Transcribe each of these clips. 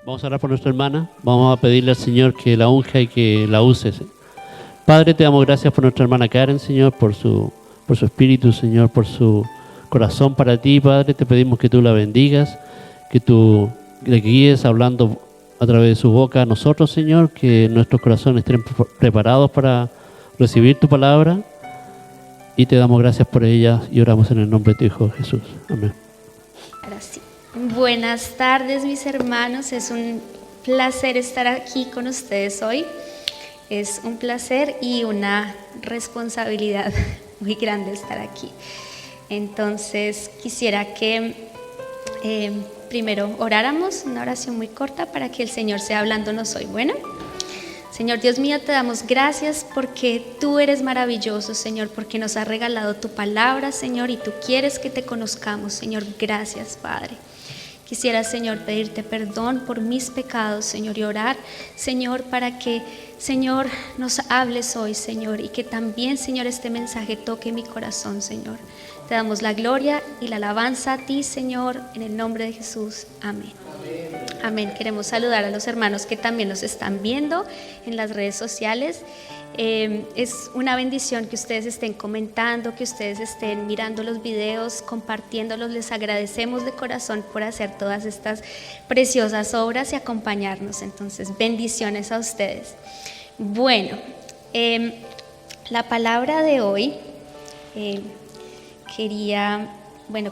Vamos a orar por nuestra hermana. Vamos a pedirle al Señor que la unja y que la use. Padre, te damos gracias por nuestra hermana Karen, Señor, por su espíritu, Señor, por su corazón para ti, Padre. Te pedimos que tú la bendigas, que tú le guíes hablando a través de su boca a nosotros, Señor, que nuestros corazones estén preparados para recibir tu palabra. Y te damos gracias por ella y oramos en el nombre de tu Hijo Jesús. Amén. Ahora sí. Buenas tardes, mis hermanos. Es un placer estar aquí con ustedes hoy. Es un placer y una responsabilidad muy grande estar aquí. Entonces, quisiera que primero oráramos una oración muy corta para que el Señor sea hablándonos hoy. Bueno, Señor Dios mío, te damos gracias porque tú eres maravilloso, Señor, porque nos has regalado tu palabra, Señor, y tú quieres que te conozcamos, Señor. Gracias, Padre. Quisiera, Señor, pedirte perdón por mis pecados, Señor, y orar, Señor, para que, Señor, nos hables hoy, Señor, y que también, Señor, este mensaje toque mi corazón, Señor. Te damos la gloria y la alabanza a ti, Señor, en el nombre de Jesús. Amén. Amén. Queremos saludar a los hermanos que también nos están viendo en las redes sociales. Es una bendición que ustedes estén comentando, que ustedes estén mirando los videos, compartiéndolos. Les agradecemos de corazón por hacer todas estas preciosas obras y acompañarnos. Entonces, bendiciones a ustedes. Bueno, la palabra de hoy, quería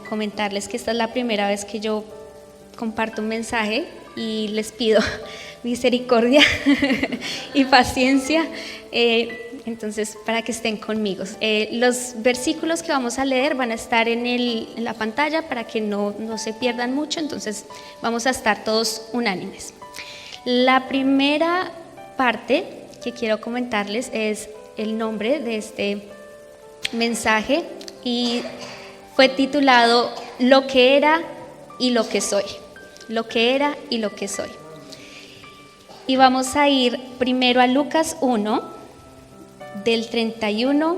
comentarles que esta es la primera vez que yo comparto un mensaje y les pido misericordia y paciencia, entonces para que estén conmigo. Los versículos que vamos a leer van a estar en la pantalla para que no se pierdan mucho, entonces vamos a estar todos unánimes. La primera parte que quiero comentarles es el nombre de este mensaje y fue titulado Lo que era y lo que soy. Lo que era y lo que soy. Y vamos a ir primero a Lucas 1, del 31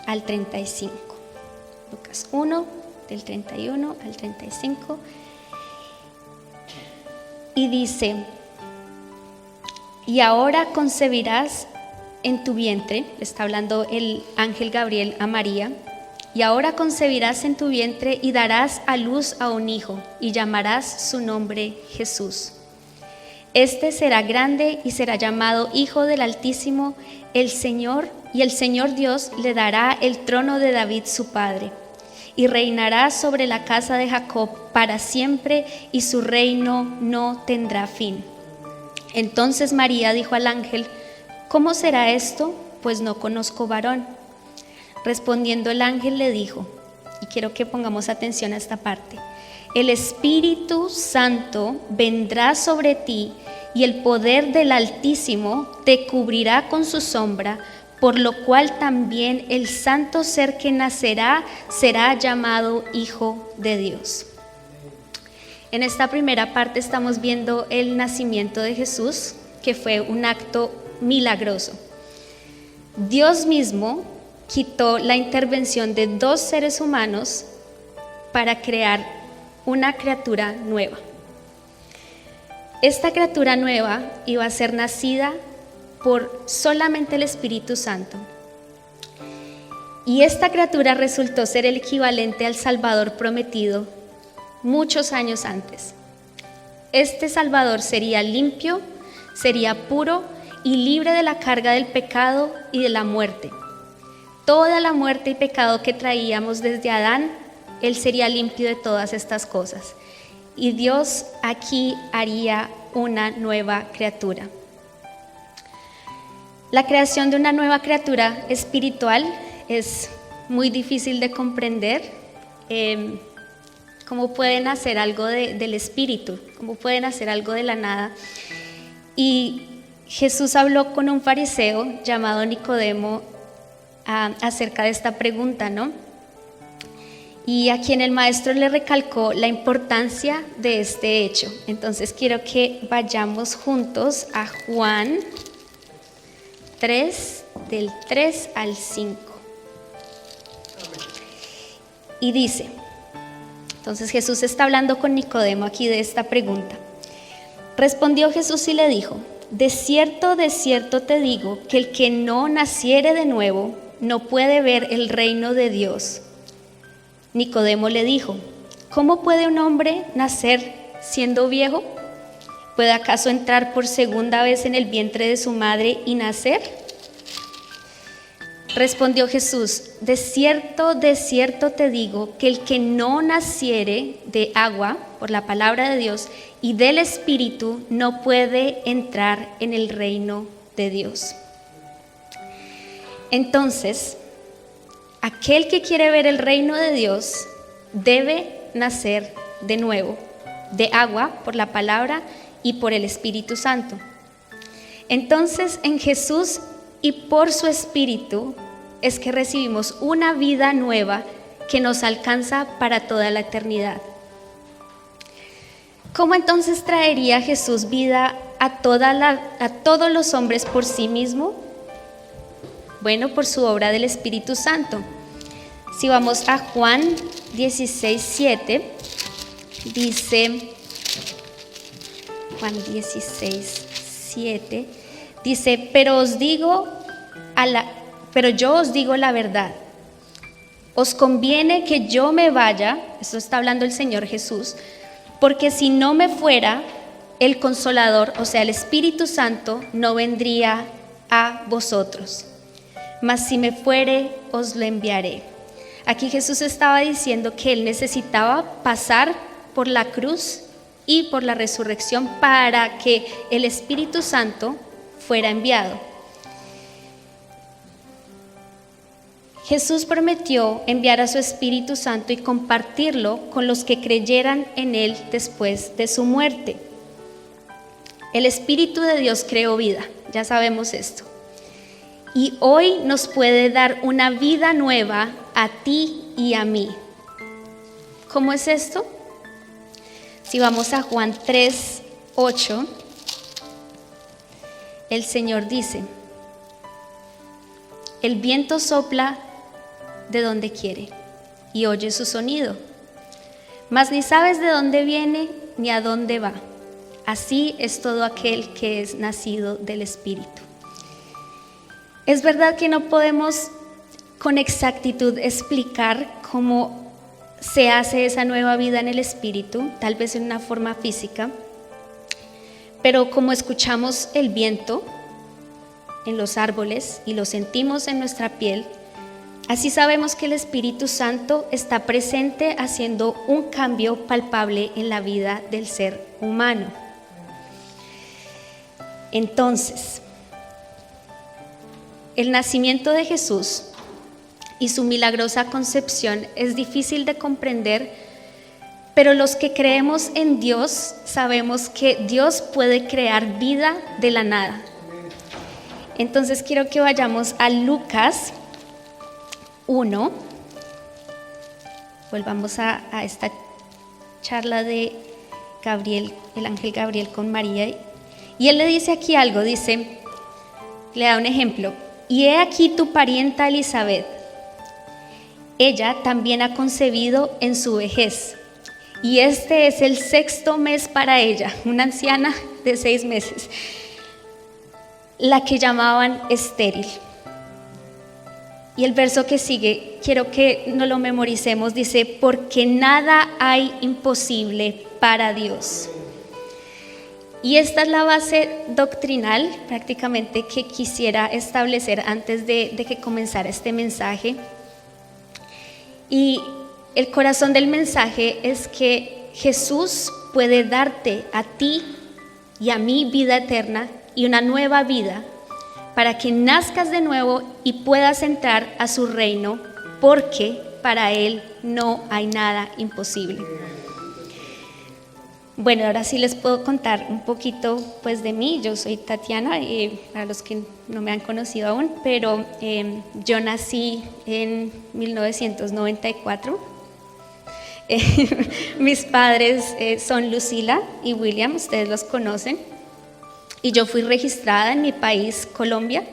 al 35. Lucas 1, del 31 al 35. Y dice: y ahora concebirás en tu vientre, está hablando el ángel Gabriel a María, y ahora concebirás en tu vientre y darás a luz a un hijo, y llamarás su nombre Jesús. Este será grande y será llamado Hijo del Altísimo, el Señor Dios le dará el trono de David su padre, y reinará sobre la casa de Jacob para siempre, y su reino no tendrá fin. Entonces María dijo al ángel: ¿cómo será esto? Pues no conozco varón. Respondiendo el ángel le dijo, y quiero que pongamos atención a esta parte: el Espíritu Santo vendrá sobre ti y el poder del Altísimo te cubrirá con su sombra, por lo cual también el santo ser que nacerá será llamado Hijo de Dios. En esta primera parte estamos viendo el nacimiento de Jesús, que fue un acto milagroso. Dios mismo quitó la intervención de dos seres humanos para crear una criatura nueva. Esta criatura nueva iba a ser nacida por solamente el Espíritu Santo. Y esta criatura resultó ser el equivalente al Salvador prometido muchos años antes. Este Salvador sería limpio, sería puro y libre de la carga del pecado y de la muerte. Toda la muerte y pecado que traíamos desde Adán, Él sería limpio de todas estas cosas. Y Dios aquí haría una nueva criatura. La creación de una nueva criatura espiritual es muy difícil de comprender. ¿Cómo pueden hacer algo del espíritu? ¿Cómo pueden hacer algo de la nada? Y Jesús habló con un fariseo llamado Nicodemo acerca de esta pregunta, ¿no? Y a quien el maestro le recalcó la importancia de este hecho. Entonces quiero que vayamos juntos a Juan 3, del 3 al 5. Y dice, entonces Jesús está hablando con Nicodemo aquí de esta pregunta. Respondió Jesús y le dijo: de cierto te digo, que el que no naciere de nuevo no puede ver el reino de Dios. Nicodemo le dijo: ¿cómo puede un hombre nacer siendo viejo? ¿Puede acaso entrar por segunda vez en el vientre de su madre y nacer? Respondió Jesús: de cierto te digo, que el que no naciere de agua, por la palabra de Dios, y del Espíritu, no puede entrar en el reino de Dios. Entonces, aquel que quiere ver el reino de Dios debe nacer de nuevo, de agua, por la palabra, y por el Espíritu Santo. Entonces, en Jesús y por su Espíritu es que recibimos una vida nueva que nos alcanza para toda la eternidad. ¿Cómo entonces traería Jesús vida a todos los hombres por sí mismo? Bueno, por su obra del Espíritu Santo. Si vamos a Juan 16:7, dice, Juan 16:7, dice: pero yo os digo la verdad, os conviene que yo me vaya, esto está hablando el Señor Jesús, porque si no me fuera, el Consolador, o sea, el Espíritu Santo, no vendría a vosotros, mas si me fuere, os lo enviaré. Aquí Jesús estaba diciendo que Él necesitaba pasar por la cruz y por la resurrección para que el Espíritu Santo fuera enviado. Jesús prometió enviar a su Espíritu Santo y compartirlo con los que creyeran en Él después de su muerte. El Espíritu de Dios creó vida, ya sabemos esto. Y hoy nos puede dar una vida nueva a ti y a mí. ¿Cómo es esto? Si vamos a Juan 3:8, el Señor dice: el viento sopla de donde quiere y oye su sonido, mas ni sabes de dónde viene ni a dónde va. Así es todo aquel que es nacido del Espíritu. Es verdad que no podemos con exactitud explicar cómo se hace esa nueva vida en el Espíritu, tal vez en una forma física, pero como escuchamos el viento en los árboles y lo sentimos en nuestra piel, así sabemos que el Espíritu Santo está presente haciendo un cambio palpable en la vida del ser humano. Entonces, el nacimiento de Jesús y su milagrosa concepción es difícil de comprender, pero los que creemos en Dios sabemos que Dios puede crear vida de la nada. Entonces quiero que vayamos a Lucas 1. Volvamos a esta charla de Gabriel, el ángel Gabriel con María. Y él le dice aquí algo, le da un ejemplo. Y he aquí tu parienta Elizabeth. Ella también ha concebido en su vejez. Y este es el 6º mes para ella, una anciana de 6 meses, la que llamaban estéril. Y el verso que sigue, quiero que nos lo memoricemos, dice: porque nada hay imposible para Dios. Y esta es la base doctrinal prácticamente que quisiera establecer antes de que comenzara este mensaje. Y el corazón del mensaje es que Jesús puede darte a ti y a mí vida eterna y una nueva vida para que nazcas de nuevo y puedas entrar a su reino, porque para Él no hay nada imposible. Bueno, ahora sí les puedo contar un poquito pues de mí. Yo soy Tatiana, para los que no me han conocido aún, pero yo nací en 1994. Mis padres son Lucila y William, ustedes los conocen, y yo fui registrada en mi país, Colombia,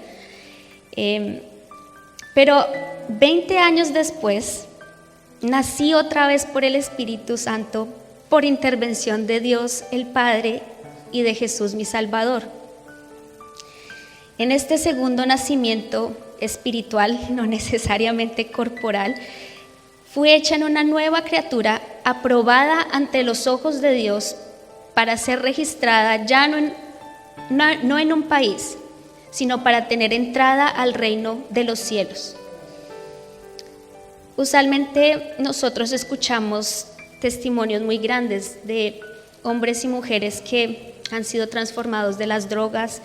pero 20 años después nací otra vez por el Espíritu Santo, por intervención de Dios el Padre, y de Jesús mi Salvador. En este segundo nacimiento espiritual, no necesariamente corporal, fui hecha en una nueva criatura aprobada ante los ojos de Dios para ser registrada ya no en un país, sino para tener entrada al reino de los cielos. Usualmente nosotros escuchamos testimonios muy grandes de hombres y mujeres que han sido transformados de las drogas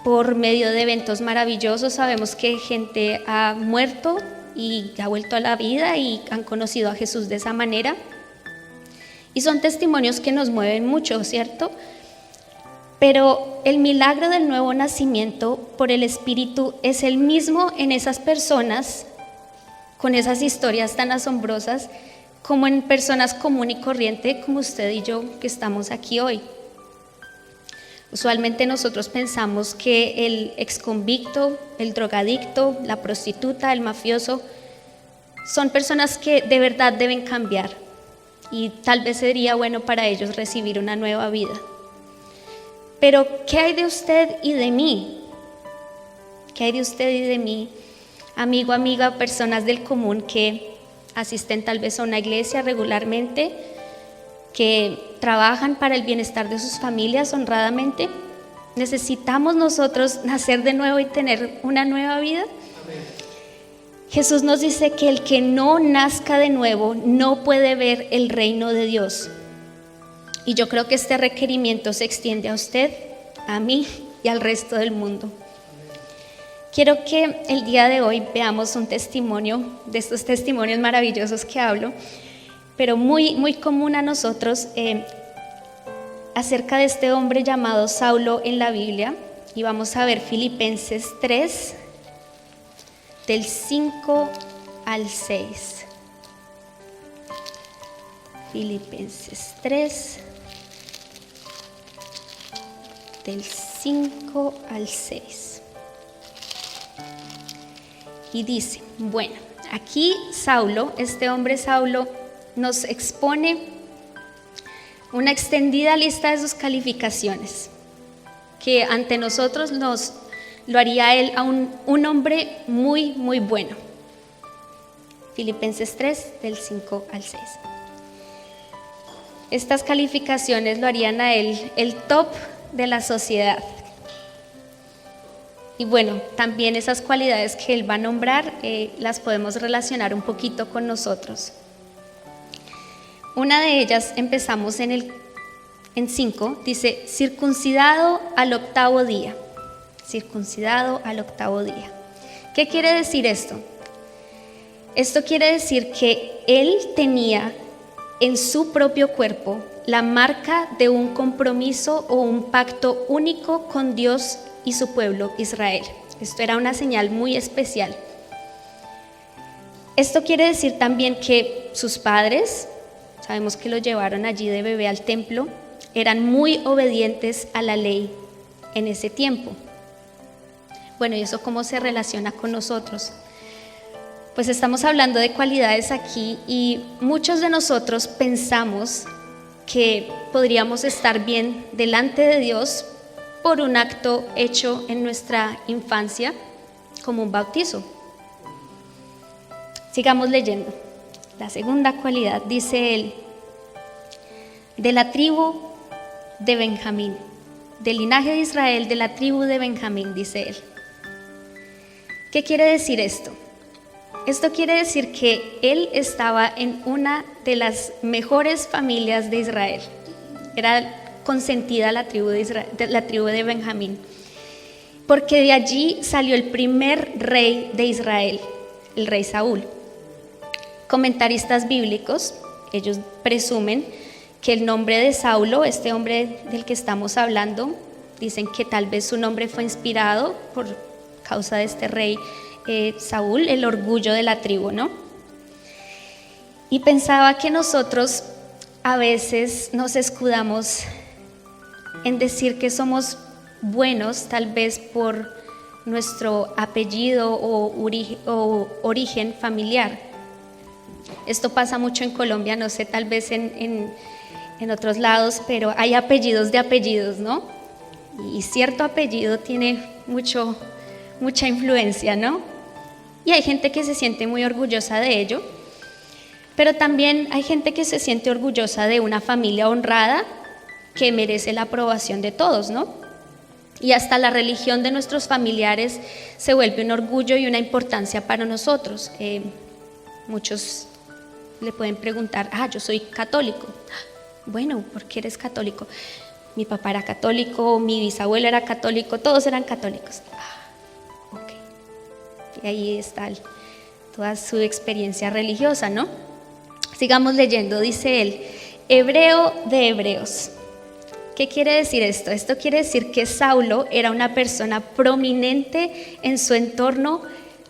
por medio de eventos maravillosos. Sabemos que gente ha muerto y ha vuelto a la vida y han conocido a Jesús de esa manera. Y son testimonios que nos mueven mucho, ¿cierto? Pero el milagro del nuevo nacimiento por el Espíritu es el mismo en esas personas con esas historias tan asombrosas como en personas común y corriente como usted y yo que estamos aquí hoy. Usualmente nosotros pensamos que el exconvicto, el drogadicto, la prostituta, el mafioso son personas que de verdad deben cambiar y tal vez sería bueno para ellos recibir una nueva vida. Pero ¿qué hay de usted y de mí? ¿Qué hay de usted y de mí? Amigo, amiga, personas del común que asisten tal vez a una iglesia regularmente, que trabajan para el bienestar de sus familias honradamente. ¿Necesitamos nosotros nacer de nuevo y tener una nueva vida? Jesús nos dice que el que no nazca de nuevo no puede ver el reino de Dios. Y yo creo que este requerimiento se extiende a usted, a mí y al resto del mundo. Quiero que el día de hoy veamos un testimonio, de estos testimonios maravillosos que hablo, pero muy, muy común a nosotros, acerca de este hombre llamado Saulo en la Biblia. Y vamos a ver Filipenses 3, del 5 al 6. Filipenses 3, del 5 al 6. Y dice, bueno, aquí Saulo, este hombre Saulo, nos expone una extendida lista de sus calificaciones, que ante nosotros lo haría él a un hombre muy, muy bueno. Filipenses 3, del 5 al 6. Estas calificaciones lo harían a él el top de la sociedad. Y bueno, también esas cualidades que él va a nombrar las podemos relacionar un poquito con nosotros. Una de ellas, empezamos en 5, dice, circuncidado al 8º día. Circuncidado al 8º día. ¿Qué quiere decir esto? Esto quiere decir que él tenía en su propio cuerpo la marca de un compromiso o un pacto único con Dios y su pueblo Israel. Esto era una señal muy especial. Esto quiere decir también que sus padres, sabemos que lo llevaron allí de bebé al templo, eran muy obedientes a la ley en ese tiempo. Bueno, ¿y eso cómo se relaciona con nosotros? Pues estamos hablando de cualidades aquí y muchos de nosotros pensamos que podríamos estar bien delante de Dios por un acto hecho en nuestra infancia, como un bautizo. Sigamos leyendo. La segunda cualidad, dice él, de la tribu de Benjamín, del linaje de Israel, de la tribu de Benjamín, dice él. ¿Qué quiere decir esto? Esto quiere decir que él estaba en una de las mejores familias de Israel. Era consentida la tribu de Benjamín, porque de allí salió el primer rey de Israel, el rey Saúl. Comentaristas bíblicos, ellos presumen que el nombre de Saulo, este hombre del que estamos hablando, dicen que tal vez su nombre fue inspirado por causa de este rey Saúl, el orgullo de la tribu, ¿no? Y pensaba que nosotros a veces nos escudamos en decir que somos buenos, tal vez por nuestro apellido o origen familiar. Esto pasa mucho en Colombia, no sé, tal vez en en otros lados, pero hay apellidos de apellidos, ¿no? Y cierto apellido tiene mucha influencia, ¿no? Y hay gente que se siente muy orgullosa de ello, pero también hay gente que se siente orgullosa de una familia honrada que merece la aprobación de todos, ¿no? Y hasta la religión de nuestros familiares se vuelve un orgullo y una importancia para nosotros. Muchos le pueden preguntar, yo soy católico. Bueno, ¿por qué eres católico? Mi papá era católico, mi bisabuelo era católico, todos eran católicos. Ok. Y ahí está toda su experiencia religiosa, ¿no? Sigamos leyendo, dice él, hebreo de hebreos. ¿Qué quiere decir esto? Esto quiere decir que Saulo era una persona prominente en su entorno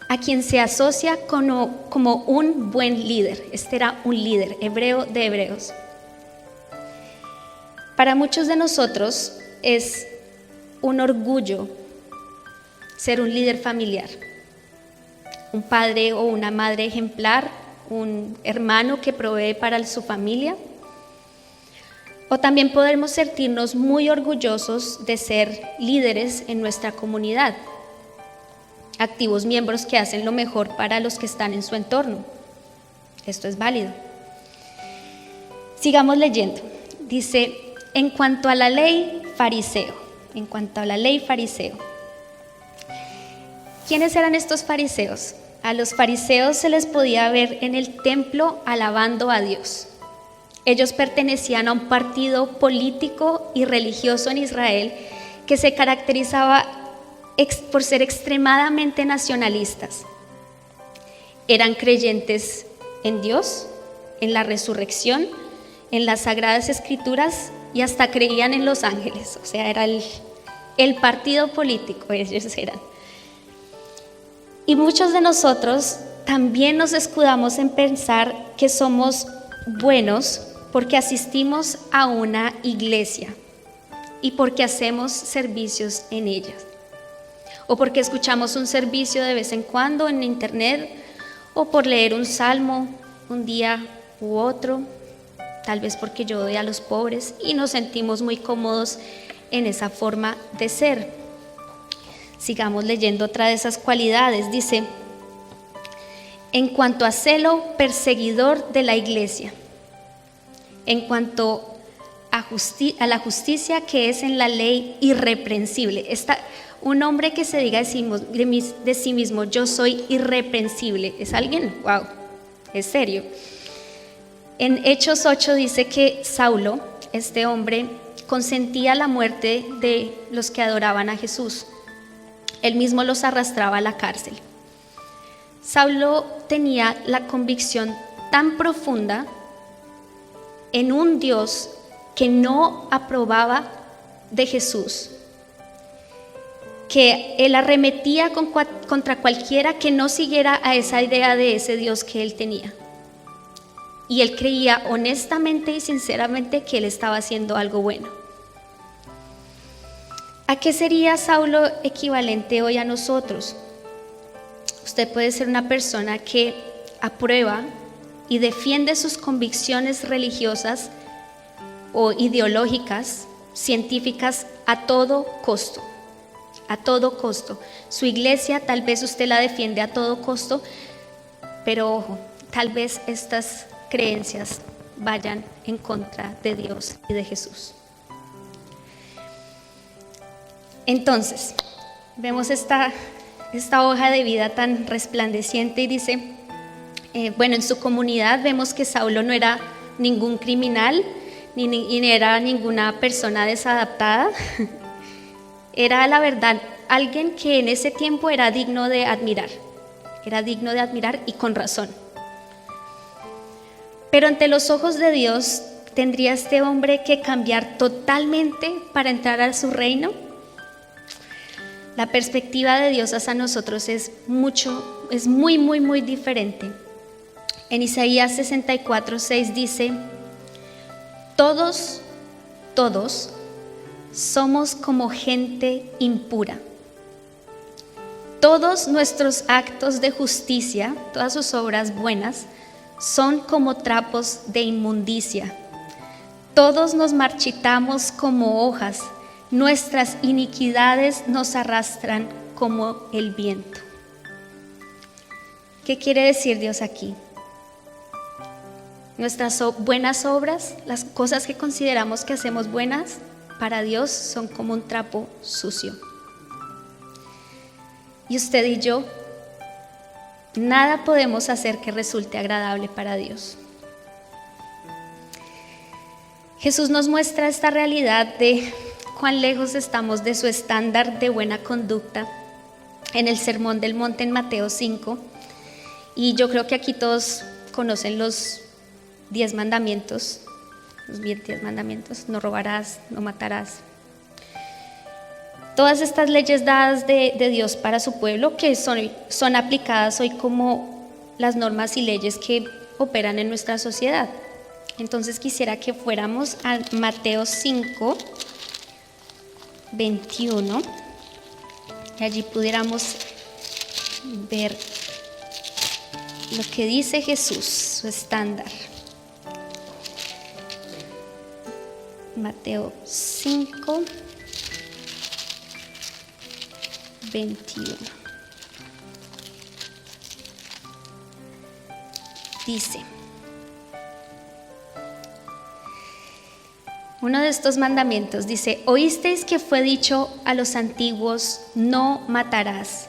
a quien se asocia como un buen líder. Este era un líder, hebreo de hebreos. Para muchos de nosotros es un orgullo ser un líder familiar, un padre o una madre ejemplar, un hermano que provee para su familia. O también podemos sentirnos muy orgullosos de ser líderes en nuestra comunidad, activos miembros que hacen lo mejor para los que están en su entorno. Esto es válido. Sigamos leyendo. Dice, en cuanto a la ley, fariseo. ¿Quiénes eran estos fariseos? A los fariseos se les podía ver en el templo alabando a Dios. Ellos pertenecían a un partido político y religioso en Israel que se caracterizaba por ser extremadamente nacionalistas. Eran creyentes en Dios, en la resurrección, en las Sagradas Escrituras y hasta creían en los ángeles. O sea, era el partido político, ellos eran. Y muchos de nosotros también nos escudamos en pensar que somos buenos porque asistimos a una iglesia y porque hacemos servicios en ellas, o porque escuchamos un servicio de vez en cuando en internet, o por leer un salmo un día u otro, tal vez porque yo doy a los pobres y nos sentimos muy cómodos en esa forma de ser. Sigamos leyendo otra de esas cualidades. Dice, en cuanto a celo, perseguidor de la iglesia. En cuanto a la justicia que es en la ley, irreprensible. Un hombre que se diga de sí mismo, yo soy irreprensible. ¿Es alguien? ¡Wow! Es serio. En Hechos 8 dice que Saulo, este hombre, consentía la muerte de los que adoraban a Jesús. Él mismo los arrastraba a la cárcel. Saulo tenía la convicción tan profunda en un Dios que no aprobaba de Jesús, que él arremetía contra cualquiera que no siguiera a esa idea de ese Dios que él tenía. Y él creía honestamente y sinceramente que él estaba haciendo algo bueno. ¿A qué sería Saulo equivalente hoy a nosotros? Usted puede ser una persona que aprueba y defiende sus convicciones religiosas o ideológicas, científicas a todo costo. A todo costo. Su iglesia tal vez usted la defiende a todo costo, pero ojo, tal vez estas creencias vayan en contra de Dios y de Jesús. Entonces, vemos esta hoja de vida tan resplandeciente y dice, en su comunidad vemos que Saulo no era ningún criminal, ni era ninguna persona desadaptada. Era la verdad alguien que en ese tiempo era digno de admirar y con razón. Pero ante los ojos de Dios, ¿tendría este hombre que cambiar totalmente para entrar a su reino? La perspectiva de Dios hacia nosotros es muy, muy, muy diferente. En Isaías 64:6 dice, todos somos como gente impura. Todos nuestros actos de justicia, todas sus obras buenas, son como trapos de inmundicia. Todos nos marchitamos como hojas, nuestras iniquidades nos arrastran como el viento. ¿Qué quiere decir Dios aquí? Nuestras buenas obras, las cosas que consideramos que hacemos buenas, para Dios son como un trapo sucio. Y usted y yo, nada podemos hacer que resulte agradable para Dios. Jesús nos muestra esta realidad de cuán lejos estamos de su estándar de buena conducta en el Sermón del Monte en Mateo 5. Y yo creo que aquí todos conocen los 10 mandamientos, los 10 mandamientos: no robarás, no matarás. Todas estas leyes dadas de Dios para su pueblo, que son aplicadas hoy como las normas y leyes que operan en nuestra sociedad. Entonces quisiera que fuéramos a Mateo 5, 21, y allí pudiéramos ver lo que dice Jesús, su estándar. Mateo 5, 21. Dice: uno de estos mandamientos dice: oísteis que fue dicho a los antiguos, no matarás,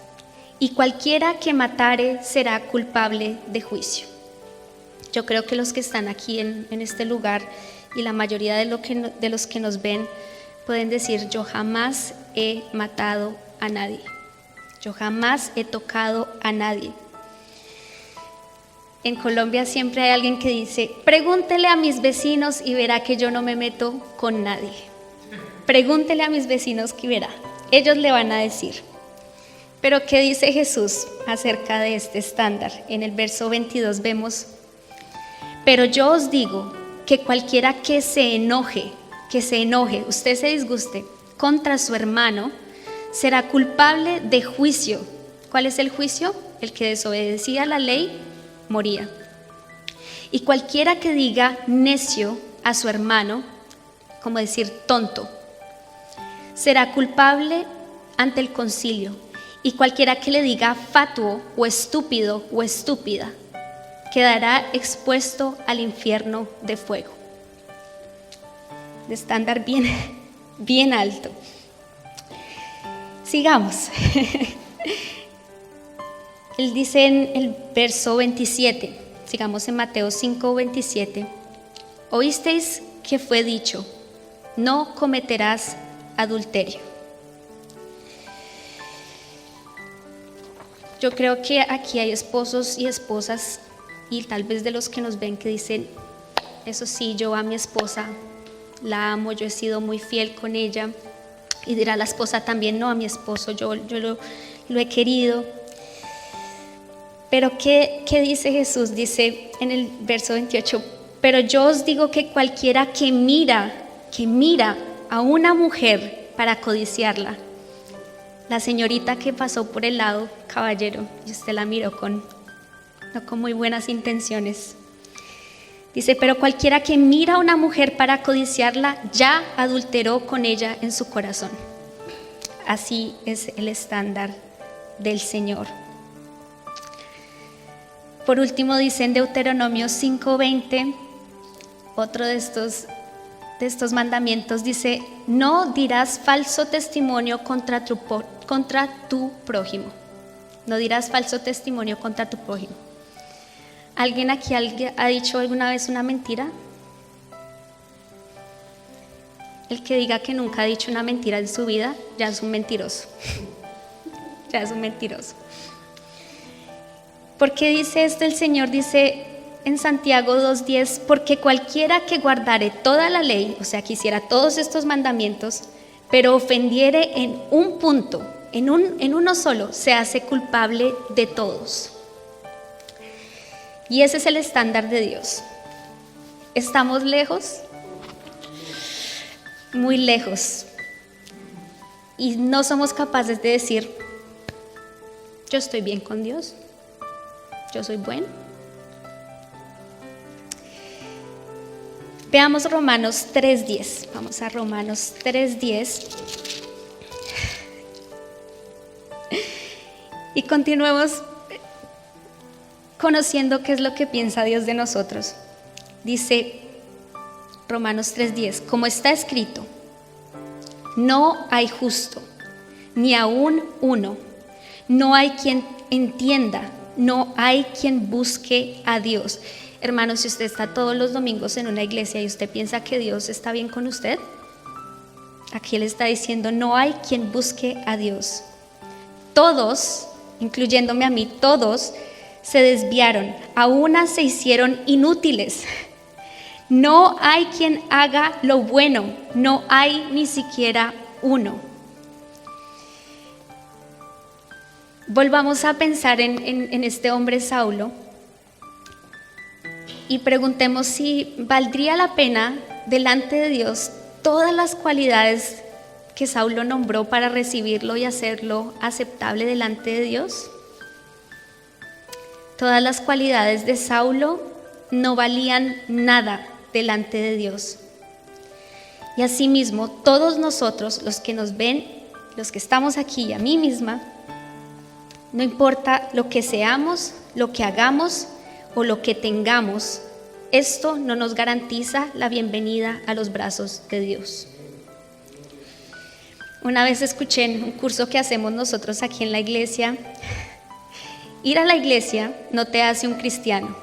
y cualquiera que matare será culpable de juicio. Yo creo que los que están aquí en este lugar y la mayoría de los que nos ven pueden decir: yo jamás he matado a nadie, yo jamás he tocado a nadie. En Colombia siempre hay alguien que dice: pregúntele a mis vecinos y verá que yo no me meto con nadie. Pregúntele a mis vecinos que verá, ellos le van a decir. Pero ¿qué dice Jesús acerca de este estándar? En el verso 22 vemos: pero yo os digo que cualquiera que se enoje, usted se disguste contra su hermano, será culpable de juicio. ¿Cuál es el juicio? El que desobedecía la ley moría. Y cualquiera que diga necio a su hermano, como decir tonto, será culpable ante el concilio. Y cualquiera que le diga fatuo o estúpido o estúpida, quedará expuesto al infierno de fuego. De estándar bien alto. Sigamos. Él dice en el verso 27, sigamos en Mateo 5, 27, oísteis que fue dicho, no cometerás adulterio. Yo creo que aquí hay esposos y esposas, y tal vez de los que nos ven, que dicen: eso sí, yo a mi esposa la amo, yo he sido muy fiel con ella. Y dirá la esposa también: no, a mi esposo yo lo he querido. Pero ¿qué dice Jesús? Dice en el verso 28: pero yo os digo que cualquiera que mira a una mujer para codiciarla, la señorita que pasó por el lado, caballero, y usted la miró no con muy buenas intenciones. Dice: pero cualquiera que mira a una mujer para codiciarla, ya adulteró con ella en su corazón. Así es el estándar del Señor. Por último, dice en Deuteronomio 5:20, otro de estos mandamientos, dice: no dirás falso testimonio contra tu prójimo. No dirás falso testimonio contra tu prójimo. ¿Alguien aquí ha dicho alguna vez una mentira? El que diga que nunca ha dicho una mentira en su vida, ya es un mentiroso. Ya es un mentiroso. ¿Por qué dice esto el Señor? Dice en Santiago 2:10: porque cualquiera que guardare toda la ley, o sea, que hiciera todos estos mandamientos, pero ofendiere en un punto, en uno solo, se hace culpable de todos. Y ese es el estándar de Dios. ¿Estamos lejos? Muy lejos. Y no somos capaces de decir: yo estoy bien con Dios, yo soy bueno. Veamos Romanos 3:10. Vamos a Romanos 3:10. Y continuemos conociendo qué es lo que piensa Dios de nosotros. Dice Romanos 3:10, como está escrito, no hay justo, ni aún uno, no hay quien entienda, no hay quien busque a Dios. Hermanos, si usted está todos los domingos en una iglesia y usted piensa que Dios está bien con usted, aquí Él está diciendo, no hay quien busque a Dios. Todos, incluyéndome a mí, todos se desviaron, a una se hicieron inútiles. No hay quien haga lo bueno, no hay ni siquiera uno. Volvamos a pensar en este hombre Saulo y preguntemos si valdría la pena delante de Dios todas las cualidades que Saulo nombró para recibirlo y hacerlo aceptable delante de Dios. Todas las cualidades de Saulo no valían nada delante de Dios. Y asimismo, todos nosotros, los que nos ven, los que estamos aquí y a mí misma, no importa lo que seamos, lo que hagamos o lo que tengamos, esto no nos garantiza la bienvenida a los brazos de Dios. Una vez escuché en un curso que hacemos nosotros aquí en la iglesia, ir a la iglesia no te hace un cristiano,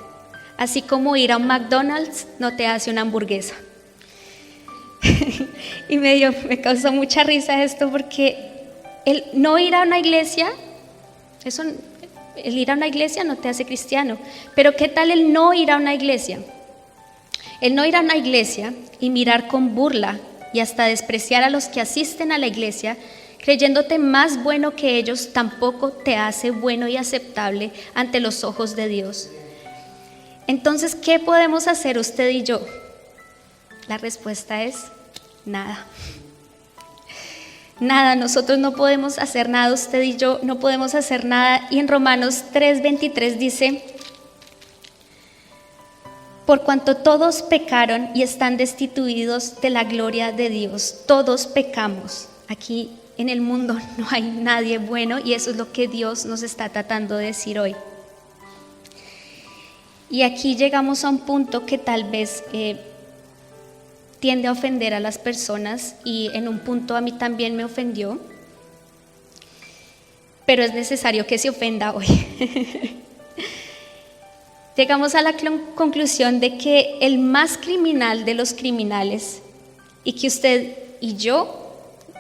así como ir a un McDonald's no te hace una hamburguesa. Y me causó mucha risa esto porque el no ir a una iglesia, el ir a una iglesia no te hace cristiano. Pero ¿qué tal el no ir a una iglesia? El no ir a una iglesia y mirar con burla y hasta despreciar a los que asisten a la iglesia, creyéndote más bueno que ellos, tampoco te hace bueno y aceptable ante los ojos de Dios. Entonces, ¿qué podemos hacer usted y yo? La respuesta es nada. Nada, nosotros no podemos hacer nada, usted y yo no podemos hacer nada. Y en Romanos 3:23 dice, por cuanto todos pecaron y están destituidos de la gloria de Dios, todos pecamos. Aquí en el mundo no hay nadie bueno y eso es lo que Dios nos está tratando de decir hoy. Y aquí llegamos a un punto que tal vez tiende a ofender a las personas y en un punto a mí también me ofendió, pero es necesario que se ofenda hoy. Llegamos a la conclusión de que el más criminal de los criminales y que usted y yo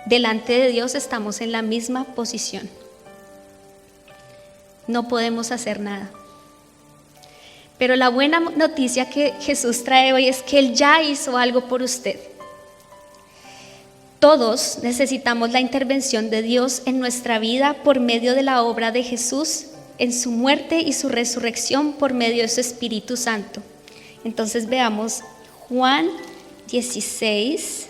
delante de Dios estamos en la misma posición. No podemos hacer nada. Pero la buena noticia que Jesús trae hoy es que Él ya hizo algo por usted. Todos necesitamos la intervención de Dios en nuestra vida por medio de la obra de Jesús, en su muerte y su resurrección por medio de su Espíritu Santo. Entonces veamos Juan 16.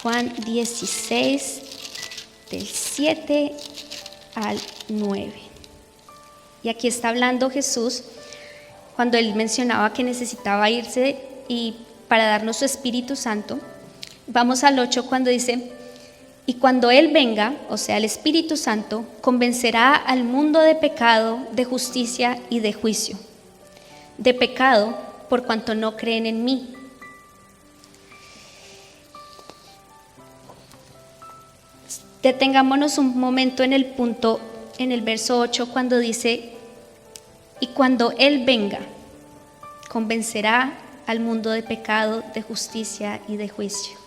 Juan 16, del 7 al 9. Y aquí está hablando Jesús cuando Él mencionaba que necesitaba irse y para darnos su Espíritu Santo. Vamos al 8 cuando dice, y cuando Él venga, o sea el Espíritu Santo, convencerá al mundo de pecado, de justicia y de juicio. De pecado por cuanto no creen en mí. Detengámonos un momento en el punto, en el verso 8, cuando dice, y cuando Él venga, convencerá al mundo de pecado, de justicia y de juicio.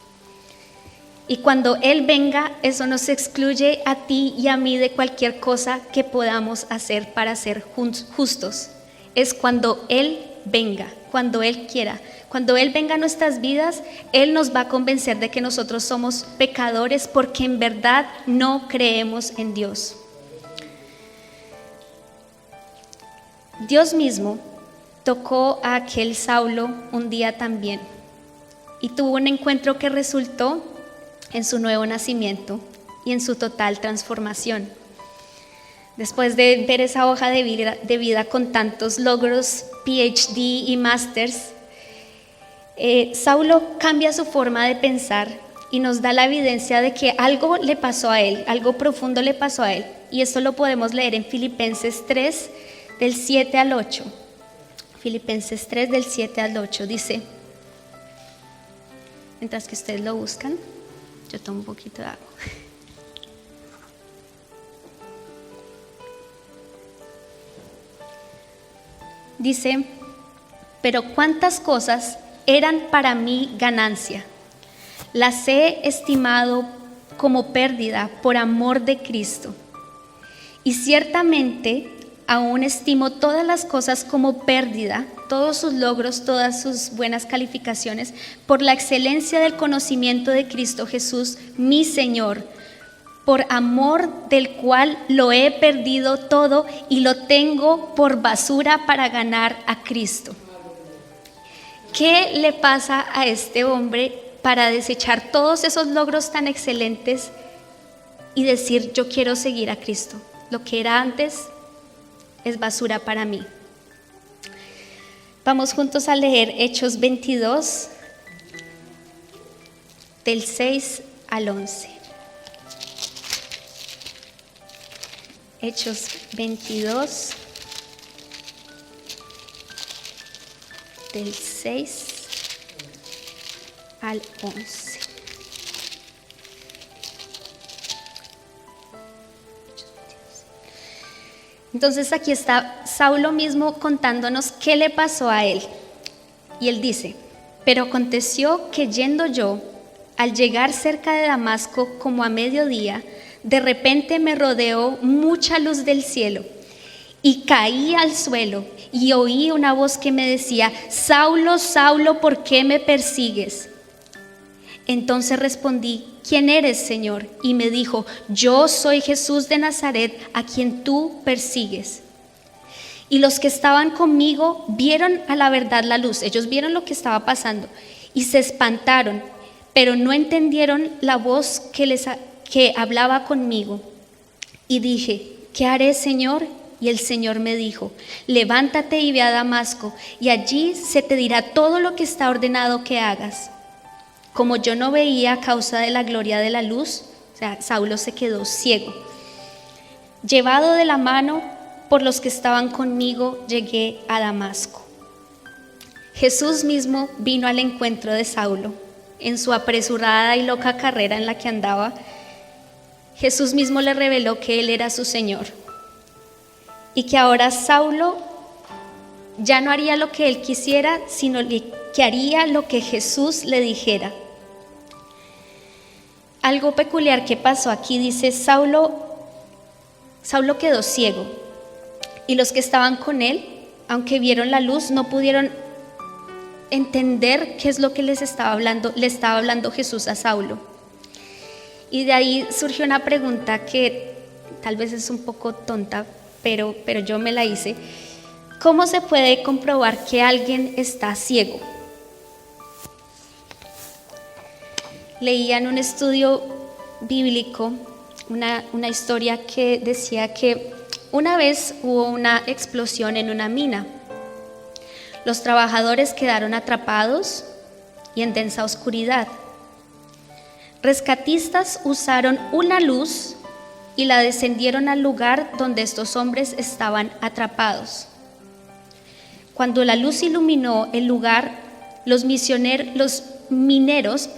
Y cuando Él venga, eso nos excluye a ti y a mí de cualquier cosa que podamos hacer para ser justos. Es cuando Él venga, cuando Él quiera. Cuando Él venga a nuestras vidas, Él nos va a convencer de que nosotros somos pecadores porque en verdad no creemos en Dios. Dios mismo tocó a aquel Saulo un día también y tuvo un encuentro que resultó en su nuevo nacimiento y en su total transformación. Después de ver esa hoja de vida con tantos logros, PhD y Masters, Saulo cambia su forma de pensar y nos da la evidencia de que algo le pasó a él, algo profundo le pasó a él. Y esto lo podemos leer en Filipenses 3, del 7 al 8. Filipenses 3, del 7 al 8, dice, mientras que ustedes lo buscan, yo tomo un poquito de agua. Dice, pero cuántas cosas eran para mí ganancia, las he estimado como pérdida por amor de Cristo. Y ciertamente aún estimo todas las cosas como pérdida, todos sus logros, todas sus buenas calificaciones, por la excelencia del conocimiento de Cristo Jesús, mi Señor, por amor del cual lo he perdido todo y lo tengo por basura para ganar a Cristo. ¿Qué le pasa a este hombre para desechar todos esos logros tan excelentes y decir, yo quiero seguir a Cristo? Lo que era antes es basura para mí. Vamos juntos a leer Hechos 22, del 6 al 11. Hechos 22, del 6 al 11. Entonces aquí está Saulo mismo contándonos qué le pasó a él. Y él dice, pero aconteció que yendo yo, al llegar cerca de Damasco como a mediodía, de repente me rodeó mucha luz del cielo y caí al suelo y oí una voz que me decía, Saulo, Saulo, ¿por qué me persigues? Entonces respondí, ¿quién eres, Señor? Y me dijo, yo soy Jesús de Nazaret, a quien tú persigues. Y los que estaban conmigo vieron a la verdad la luz, ellos vieron lo que estaba pasando y se espantaron, pero no entendieron la voz que hablaba conmigo. Y dije, ¿qué haré, Señor? Y el Señor me dijo, levántate y ve a Damasco, y allí se te dirá todo lo que está ordenado que hagas. Como yo no veía a causa de la gloria de la luz, o sea, Saulo se quedó ciego. Llevado de la mano por los que estaban conmigo, llegué a Damasco. Jesús mismo vino al encuentro de Saulo en su apresurada y loca carrera en la que andaba. Jesús mismo le reveló que él era su Señor y que ahora Saulo ya no haría lo que él quisiera, sino que haría lo que Jesús le dijera. Algo peculiar que pasó aquí, dice, Saulo quedó ciego y los que estaban con él, aunque vieron la luz, no pudieron entender qué es lo que le estaba hablando Jesús a Saulo. Y de ahí surgió una pregunta que tal vez es un poco tonta, pero yo me la hice. ¿Cómo se puede comprobar que alguien está ciego? Leía en un estudio bíblico una historia que decía que una vez hubo una explosión en una mina. Los trabajadores quedaron atrapados y en densa oscuridad. Rescatistas usaron una luz y la descendieron al lugar donde estos hombres estaban atrapados. Cuando la luz iluminó el lugar, los mineros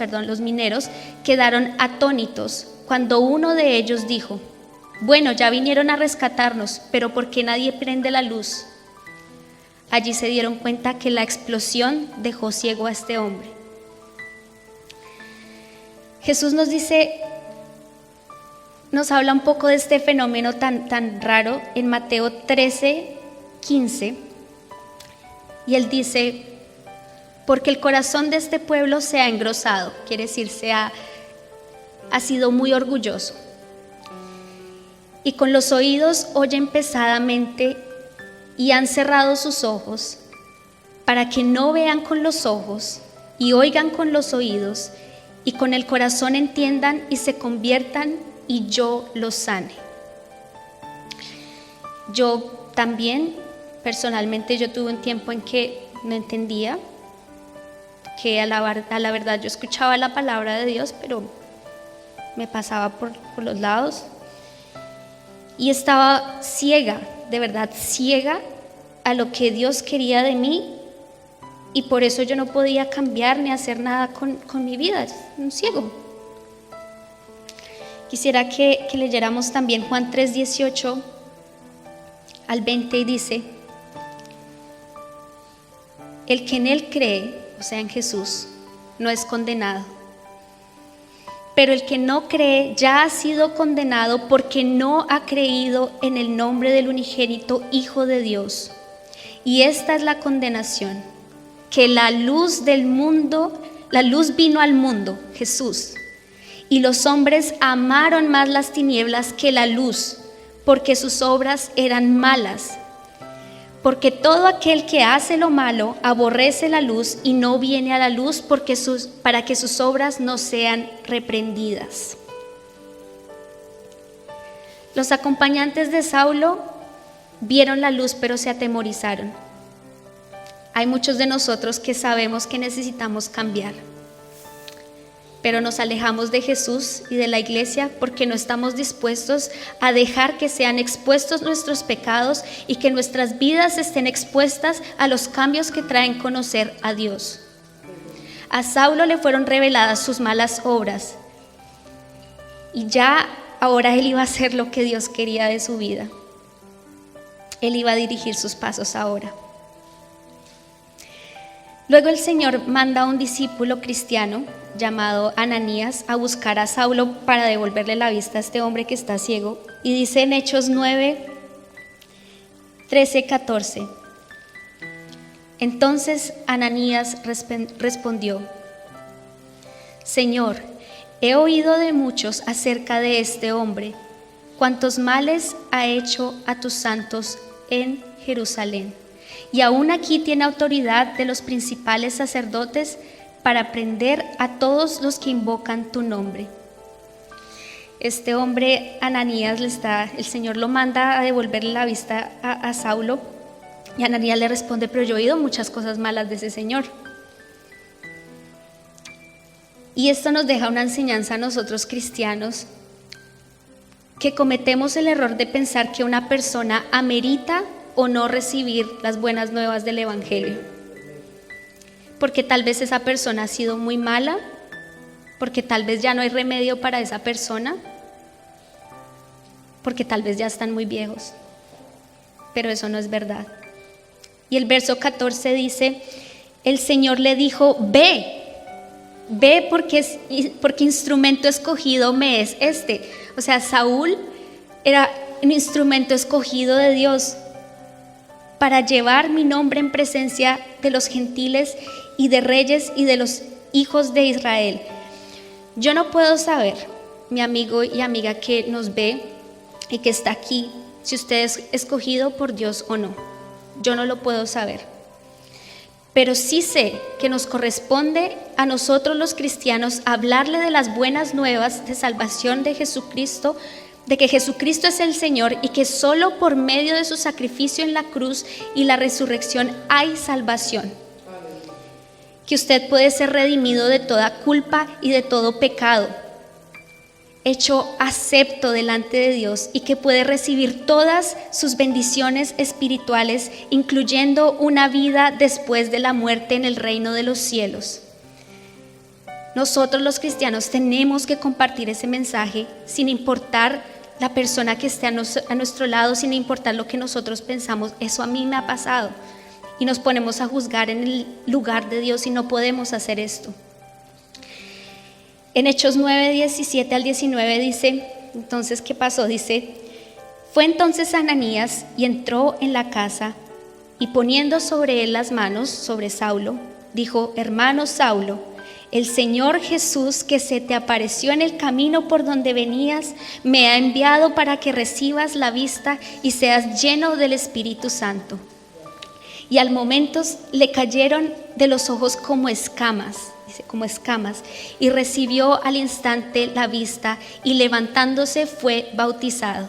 quedaron atónitos cuando uno de ellos dijo, bueno, ya vinieron a rescatarnos, pero ¿por qué nadie prende la luz? Allí se dieron cuenta que la explosión dejó ciego a este hombre. Jesús nos habla un poco de este fenómeno tan raro en Mateo 13:15, y él dice, porque el corazón de este pueblo se ha engrosado, quiere decir, ha sido muy orgulloso, y con los oídos oyen pesadamente y han cerrado sus ojos, para que no vean con los ojos y oigan con los oídos y con el corazón entiendan y se conviertan y yo los sane. Yo también, personalmente, yo tuve un tiempo en que no entendía, que a la verdad yo escuchaba la palabra de Dios, pero me pasaba por los lados y estaba ciega, de verdad ciega a lo que Dios quería de mí, y por eso yo no podía cambiar ni hacer nada con mi vida, un ciego. Quisiera que leyéramos también Juan 3:18 al 20, y dice: el que en Él cree, o sea en Jesús, no es condenado. Pero el que no cree ya ha sido condenado porque no ha creído en el nombre del unigénito Hijo de Dios. Y esta es la condenación, que la luz vino al mundo, Jesús, y los hombres amaron más las tinieblas que la luz, porque sus obras eran malas. Porque todo aquel que hace lo malo aborrece la luz y no viene a la luz para que sus obras no sean reprendidas. Los acompañantes de Saulo vieron la luz, pero se atemorizaron. Hay muchos de nosotros que sabemos que necesitamos cambiar, pero nos alejamos de Jesús y de la iglesia porque no estamos dispuestos a dejar que sean expuestos nuestros pecados y que nuestras vidas estén expuestas a los cambios que traen conocer a Dios. A Saulo le fueron reveladas sus malas obras y ya ahora él iba a hacer lo que Dios quería de su vida. Él iba a dirigir sus pasos ahora. Luego el Señor manda a un discípulo cristiano llamado Ananías a buscar a Saulo para devolverle la vista a este hombre que está ciego, y dice en Hechos 9, 13, 14: entonces Ananías respondió: Señor, he oído de muchos acerca de este hombre, cuántos males ha hecho a tus santos en Jerusalén, y aún aquí tiene autoridad de los principales sacerdotes para prender a todos los que invocan tu nombre. Este hombre, Ananías, el Señor lo manda a devolverle la vista a Saulo, y Ananías le responde: pero yo he oído muchas cosas malas de ese Señor. Y esto nos deja una enseñanza a nosotros cristianos, que cometemos el error de pensar que una persona amerita o no recibir las buenas nuevas del Evangelio. Porque tal vez esa persona ha sido muy mala, porque tal vez ya no hay remedio para esa persona, porque tal vez ya están muy viejos. Pero eso no es verdad. Y el verso 14 dice: el Señor le dijo: ve porque instrumento escogido me es este. O sea, Saúl era un instrumento escogido de Dios para llevar mi nombre en presencia de los gentiles y de reyes y de los hijos de Israel. Yo no puedo saber, mi amigo y amiga que nos ve y que está aquí, si usted es escogido por Dios o no. Yo no lo puedo saber. Pero sí sé que nos corresponde a nosotros los cristianos hablarle de las buenas nuevas de salvación de Jesucristo, de que Jesucristo es el Señor y que solo por medio de su sacrificio en la cruz y la resurrección hay salvación. Que usted puede ser redimido de toda culpa y de todo pecado, hecho acepto delante de Dios, y que puede recibir todas sus bendiciones espirituales, incluyendo una vida después de la muerte en el reino de los cielos. Nosotros los cristianos tenemos que compartir ese mensaje sin importar la persona que esté a nuestro lado, sin importar lo que nosotros pensamos. Eso a mí me ha pasado. Y nos ponemos a juzgar en el lugar de Dios y no podemos hacer esto. En Hechos 9, 17 al 19 dice, entonces, ¿qué pasó? Dice: fue entonces Ananías y entró en la casa, y poniendo sobre él las manos, sobre Saulo, dijo: hermano Saulo, el Señor Jesús, que se te apareció en el camino por donde venías, me ha enviado para que recibas la vista y seas lleno del Espíritu Santo. Y al momento le cayeron de los ojos como escamas, y recibió al instante la vista, y levantándose fue bautizado.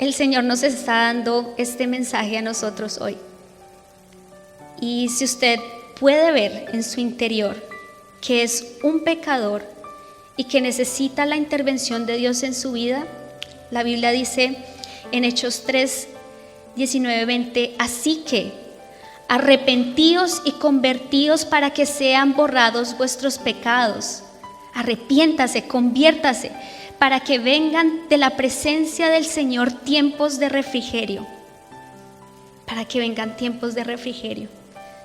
el Señor nos está dando este mensaje a nosotros hoy. Y si usted puede ver en su interior que es un pecador y que necesita la intervención de Dios en su vida, la Biblia dice en Hechos 3, 19, 20, así que arrepentíos y convertíos para que sean borrados vuestros pecados. Arrepiéntase, conviértase, para que vengan de la presencia del Señor tiempos de refrigerio. Para que vengan tiempos de refrigerio.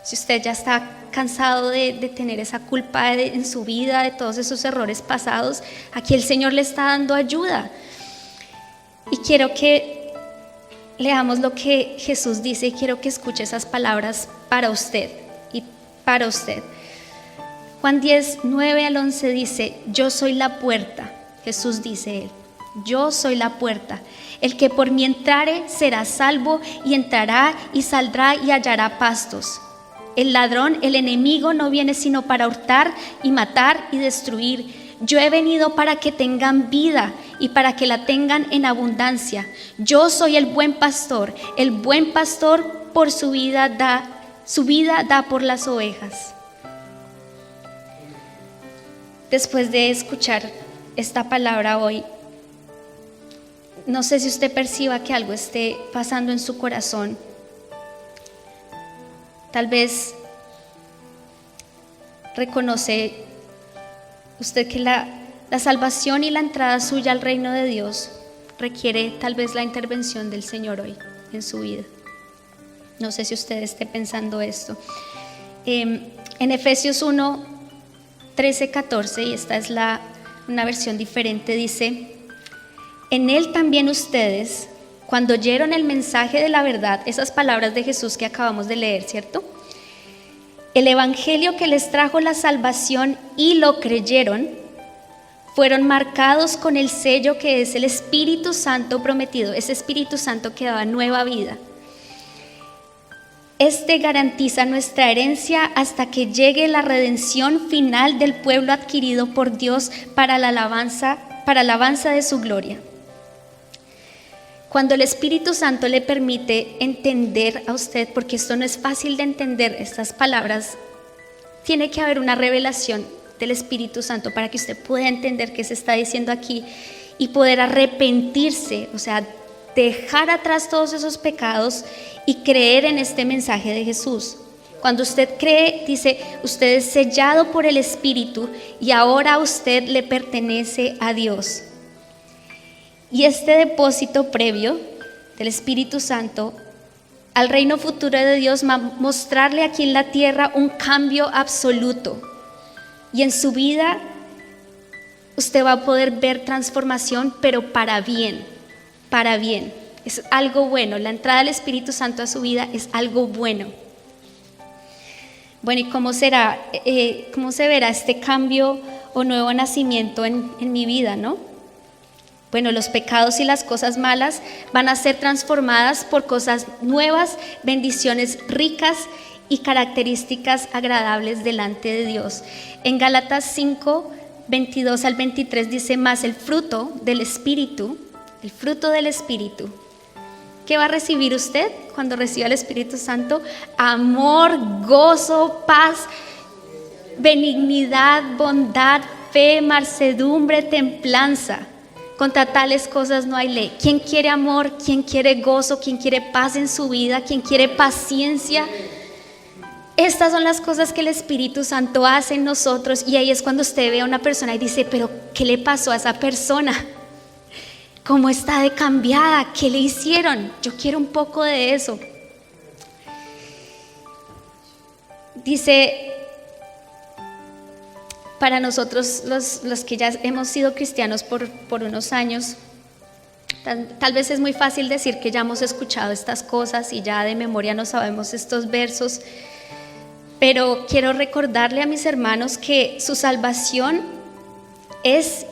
Si usted ya está cansado de tener esa culpa en su vida, de todos esos errores pasados, aquí el Señor le está dando ayuda. Y quiero que leamos lo que Jesús dice y quiero que escuche esas palabras para usted y para usted. Juan 10, 9 al 11 dice, yo soy la puerta. Jesús dice él, yo soy la puerta. El que por mí entrare será salvo y entrará y saldrá y hallará pastos. El ladrón, el enemigo no viene sino para hurtar y matar y destruir. Yo he venido para que tengan vida y para que la tengan en abundancia. Yo soy el buen pastor por su vida da por las ovejas. Después de escuchar esta palabra hoy, no sé si usted perciba que algo esté pasando en su corazón. Tal vez reconoce usted que la salvación y la entrada suya al reino de Dios requiere tal vez la intervención del Señor hoy en su vida. No sé si usted esté pensando esto. En Efesios 1, 13, 14, y esta es una versión diferente, dice, en él también ustedes, cuando oyeron el mensaje de la verdad, esas palabras de Jesús que acabamos de leer, ¿cierto? El evangelio que les trajo la salvación y lo creyeron, fueron marcados con el sello que es el Espíritu Santo prometido, ese Espíritu Santo que daba nueva vida. Este garantiza nuestra herencia hasta que llegue la redención final del pueblo adquirido por Dios para la alabanza de su gloria. Cuando el Espíritu Santo le permite entender a usted, porque esto no es fácil de entender, estas palabras, tiene que haber una revelación del Espíritu Santo para que usted pueda entender qué se está diciendo aquí y poder arrepentirse, o sea, dejar atrás todos esos pecados y creer en este mensaje de Jesús. Cuando usted cree, dice, usted es sellado por el Espíritu y ahora a usted le pertenece a Dios. Y este depósito previo del Espíritu Santo al reino futuro de Dios va a mostrarle aquí en la tierra un cambio absoluto. Y en su vida usted va a poder ver transformación, pero para bien, para bien. Es algo bueno, la entrada del Espíritu Santo a su vida es algo bueno. Bueno, ¿y cómo se verá este cambio o nuevo nacimiento en mi vida, no? Bueno, los pecados y las cosas malas van a ser transformadas por cosas nuevas, bendiciones ricas y características agradables delante de Dios. En Gálatas 5, 22 al 23 dice, más el fruto del Espíritu, ¿qué va a recibir usted cuando reciba el Espíritu Santo? Amor, gozo, paz, benignidad, bondad, fe, mansedumbre, templanza. Contra tales cosas no hay ley. ¿Quién quiere amor? ¿Quién quiere gozo? ¿Quién quiere paz en su vida? ¿Quién quiere paciencia? Estas son las cosas que el Espíritu Santo hace en nosotros, y ahí es cuando usted ve a una persona y dice, pero ¿qué le pasó a esa persona? ¿Cómo está de cambiada? ¿Qué le hicieron? Yo quiero un poco de eso. Dice, para nosotros los que ya hemos sido cristianos por unos años, tal vez es muy fácil decir que ya hemos escuchado estas cosas y ya de memoria no sabemos estos versos, pero quiero recordarle a mis hermanos que su salvación es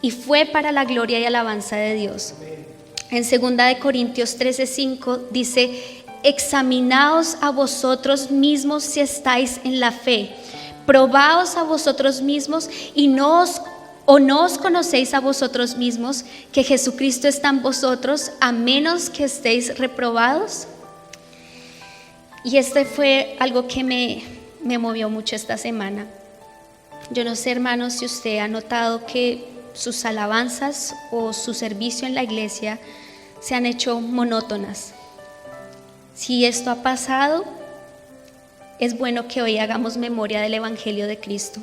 y fue para la gloria y alabanza de Dios. En 2 Corintios 13:5 dice, examinaos a vosotros mismos si estáis en la fe. Probaos a vosotros mismos y no os ¿O no os conocéis a vosotros mismos que Jesucristo está en vosotros, a menos que estéis reprobados? Y este fue algo que me movió mucho esta semana. Yo no sé, hermanos, si usted ha notado que sus alabanzas o su servicio en la iglesia se han hecho monótonas. Si esto ha pasado, es bueno que hoy hagamos memoria del Evangelio de Cristo.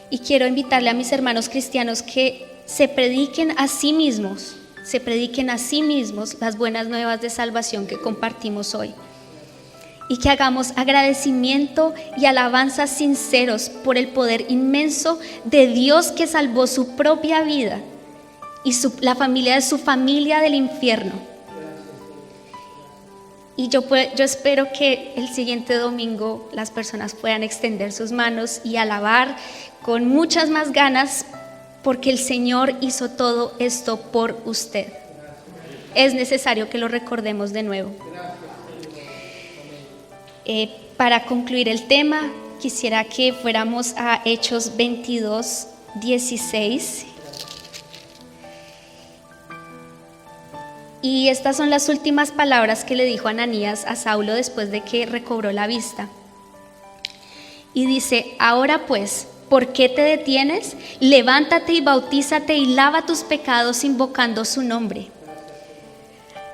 Y quiero invitarle a mis hermanos cristianos que se prediquen a sí mismos las buenas nuevas de salvación que compartimos hoy. Y que hagamos agradecimiento y alabanzas sinceros por el poder inmenso de Dios que salvó su propia vida y la familia de su familia del infierno. Y yo espero que el siguiente domingo las personas puedan extender sus manos y alabar con muchas más ganas, porque el Señor hizo todo esto por usted. Es necesario que lo recordemos de nuevo. Para concluir el tema, quisiera que fuéramos a Hechos 22, 16. Y estas son las últimas palabras que le dijo Ananías a Saulo después de que recobró la vista. Y dice: ahora pues, ¿por qué te detienes? Levántate y bautízate y lava tus pecados invocando su nombre.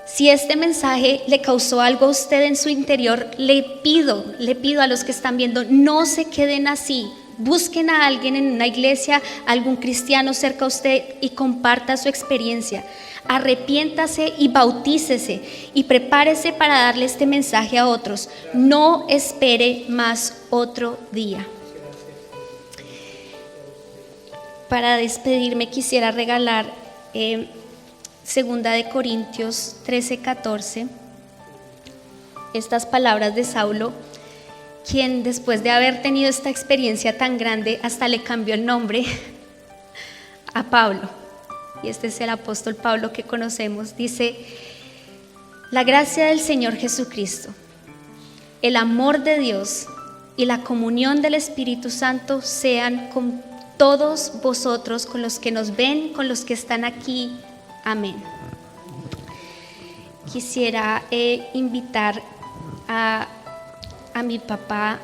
Si este mensaje le causó algo a usted en su interior, le pido a los que están viendo, no se queden así. Busquen a alguien en una iglesia, algún cristiano cerca a usted y comparta su experiencia. Arrepiéntase y bautícese y prepárese para darle este mensaje a otros. No espere más otro día. Para despedirme quisiera regalar Segunda de Corintios 13:14, estas palabras de Saulo, quien después de haber tenido esta experiencia tan grande hasta le cambió el nombre a Pablo. Y este es el apóstol Pablo que conocemos. Dice: la gracia del Señor Jesucristo, el amor de Dios y la comunión del Espíritu Santo sean con todos vosotros, con los que nos ven, con los que están aquí. Amén. Quisiera invitar a mi papá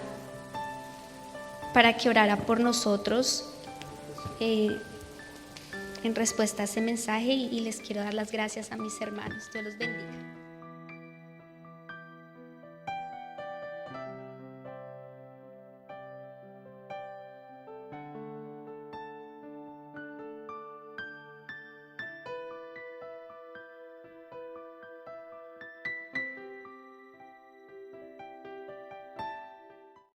para que orara por nosotros en respuesta a ese mensaje, y les quiero dar las gracias a mis hermanos. Dios los bendiga.